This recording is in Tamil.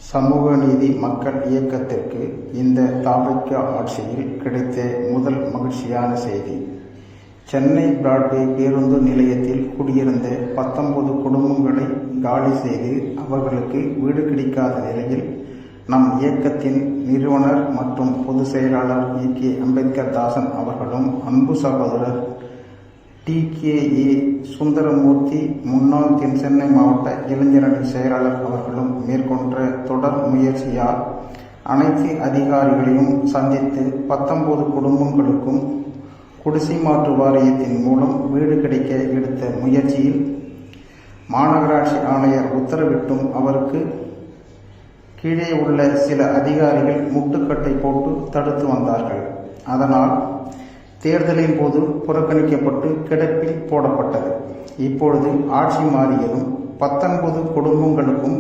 சமூக நீதி மக்கள் இயக்கத்திற்கு இந்த தவிக ஆட்சியில் கிடைத்த முதல் மகிழ்ச்சியான செய்தி. சென்னை பிராட்வே பேருந்து நிலையத்தில் குடியிருந்த 19 குடும்பங்களை காலி செய்து அவர்களுக்கு வீடு கிடைக்காத நிலையில் நம் இயக்கத்தின் நிறுவனர் மற்றும் பொதுச் செயலாளர் கே அம்பேத்கர் தாசன் அவர்களும் அன்பு சகோதரர் TKA சுந்தரமூர்த்தி முன்னாள் தென் சென்னை மாவட்ட இளைஞரணி செயலாளர் அவர்களும் மேற்கொண்ட தொடர் முயற்சியால் அனைத்து அதிகாரிகளையும் சந்தித்து 19 குடும்பங்களுக்கும் குடிசை மாற்று வாரியத்தின் மூலம் வீடு கிடைக்க எடுத்த முயற்சியில் மாநகராட்சி ஆணையர் உத்தரவிட்டும் அவருக்கு கீழே உள்ள சில அதிகாரிகள் முட்டுக்கட்டை போட்டு தடுத்து வந்தார்கள். அதனால் தேர்தலின் போது புறக்கணிக்கப்பட்டு கிடப்பில் போடப்பட்டது. இப்பொழுது ஆட்சி மாறியதும் 19 குடும்பங்களுக்கும்